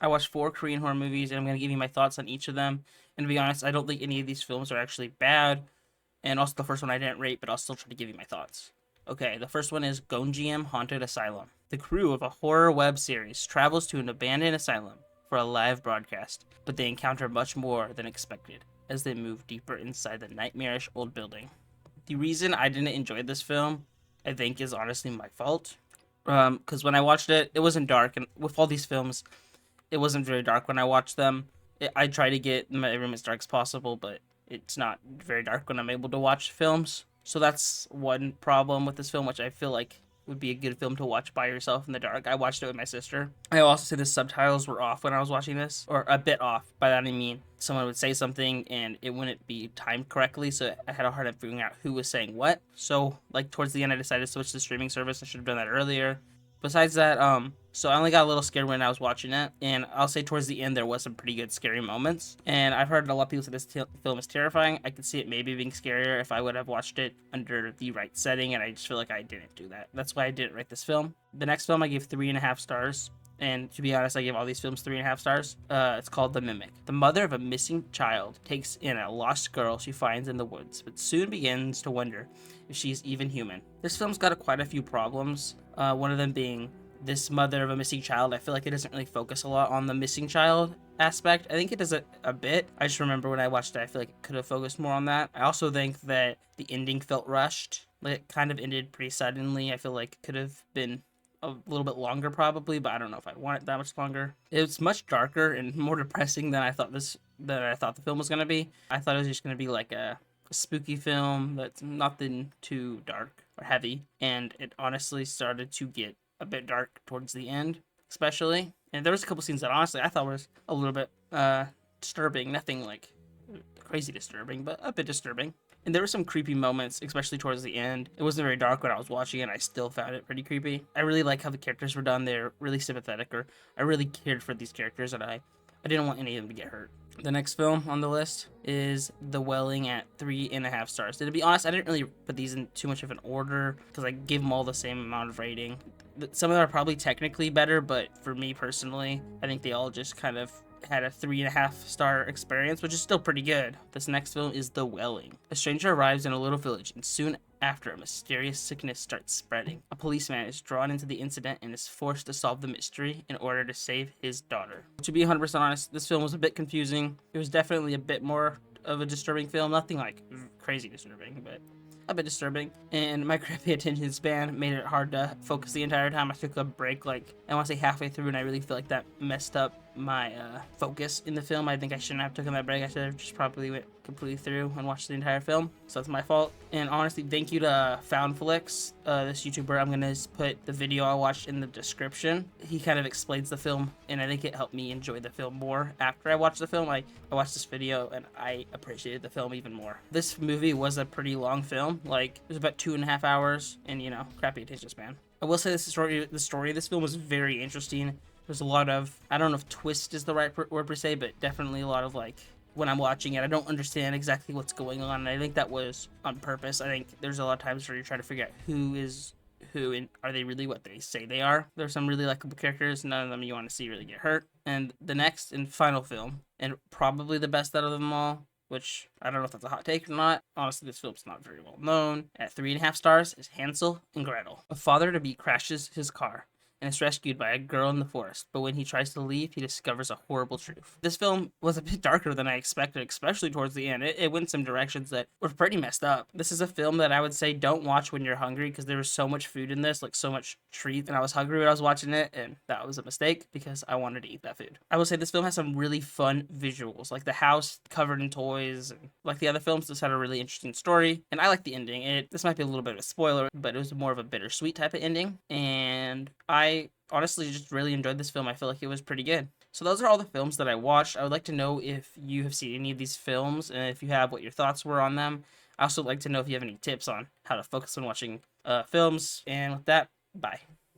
I watched 4 Korean horror movies, and I'm going to give you my thoughts on each of them. And to be honest, I don't think any of these films are actually bad. And also, the first one I didn't rate, but I'll still try to give you my thoughts. Okay, the first one is Gonjiam Haunted Asylum. The crew of a horror web series travels to an abandoned asylum for a live broadcast, but they encounter much more than expected as they move deeper inside the nightmarish old building. The reason I didn't enjoy this film, I think, is honestly my fault. Because when I watched it, it wasn't dark, and with all these films, it wasn't very dark when I watched them. I try to get my room as dark as possible, but it's not very dark when I'm able to watch films. So that's one problem with this film, which I feel like would be a good film to watch by yourself in the dark. I watched it with my sister. I also said the subtitles were off when I was watching this, or a bit off. By that I mean someone would say something and it wouldn't be timed correctly, so I had a hard time figuring out who was saying what. So like towards the end, I decided to switch to streaming service. I should have done that earlier. Besides that, so I only got a little scared when I was watching it, and I'll say towards the end there was some pretty good scary moments. And I've heard a lot of people say this film is terrifying. I could see it maybe being scarier if I would have watched it under the right setting, and I just feel like I didn't do that. That's why I didn't rate this film. The next film I gave 3.5 stars. And to be honest, I give all these films 3.5 stars. It's called The Mimic. The mother of a missing child takes in a lost girl she finds in the woods, but soon begins to wonder if she's even human. This film's got quite a few problems. One of them being this mother of a missing child. I feel like it doesn't really focus a lot on the missing child aspect. I think it does a bit. I just remember when I watched it, I feel like it could have focused more on that. I also think that the ending felt rushed. Like it kind of ended pretty suddenly. I feel like it could have been a little bit longer probably, but I don't know if I want it that much longer. It's much darker and more depressing than I thought the film was gonna be. I thought it was just gonna be like a spooky film that's nothing too dark or heavy, and it honestly started to get a bit dark towards the end, especially. And there was a couple scenes that honestly I thought was a little bit disturbing. Nothing like crazy disturbing, but a bit disturbing. And there were some creepy moments, especially towards the end. It wasn't very dark when I was watching it, and I still found it pretty creepy. I really like how the characters were done. They're really sympathetic, or I really cared for these characters, and I didn't want any of them to get hurt. The next film on the list is The Wailing at 3.5 stars. To be honest, I didn't really put these in too much of an order because I gave them all the same amount of rating. Some of them are probably technically better, but for me personally, I think they all just kind of had a 3.5 star experience, which is still pretty good. This next film is The Wailing. A stranger arrives in a little village, and soon after, a mysterious sickness starts spreading. A policeman is drawn into the incident and is forced to solve the mystery in order to save his daughter. To be 100% honest, this film was a bit confusing. It was definitely a bit more of a disturbing film. Nothing like crazy disturbing, but a bit disturbing. And my crappy attention span made it hard to focus the entire time. I took a break, like, I want to say halfway through, and I really feel like that messed up my focus in the film. I think I shouldn't have taken that break. I should have just probably went completely through and watched the entire film. So that's my fault. And honestly, thank you to Foundflix, this YouTuber. I'm gonna put the video I watched in the description. He kind of explains the film, and I think it helped me enjoy the film more after I watched the film. I watched this video and I appreciated the film even more. This movie was a pretty long film. Like it was about 2.5 hours, and you know, crappy attention span. I will say the story of this film was very interesting. There's a lot of, I don't know if twist is the right word per se, but definitely a lot of like, when I'm watching it, I don't understand exactly what's going on. And I think that was on purpose. I think there's a lot of times where you're trying to figure out who is who and are they really what they say they are. There's some really likable characters. None of them you want to see really get hurt. And the next and final film, and probably the best out of them all, which I don't know if that's a hot take or not. Honestly, this film's not very well known. At 3.5 stars is Hansel and Gretel. A father-to-be crashes his car and is rescued by a girl in the forest, but when he tries to leave, he discovers a horrible truth. This film was a bit darker than I expected, especially towards the end. It went some directions that were pretty messed up. This is a film that I would say don't watch when you're hungry, because there was so much food in this, like so much treat, and I was hungry when I was watching it, and that was a mistake, because I wanted to eat that food. I will say this film has some really fun visuals, like the house covered in toys, and like the other films, this had a really interesting story, and I like the ending. This might be a little bit of a spoiler, but it was more of a bittersweet type of ending, and I honestly just really enjoyed this film. I feel like it was pretty good. So those are all the films that I watched. I would like to know if you have seen any of these films, and if you have, what your thoughts were on them. I also like to know if you have any tips on how to focus on watching films. And with that, bye.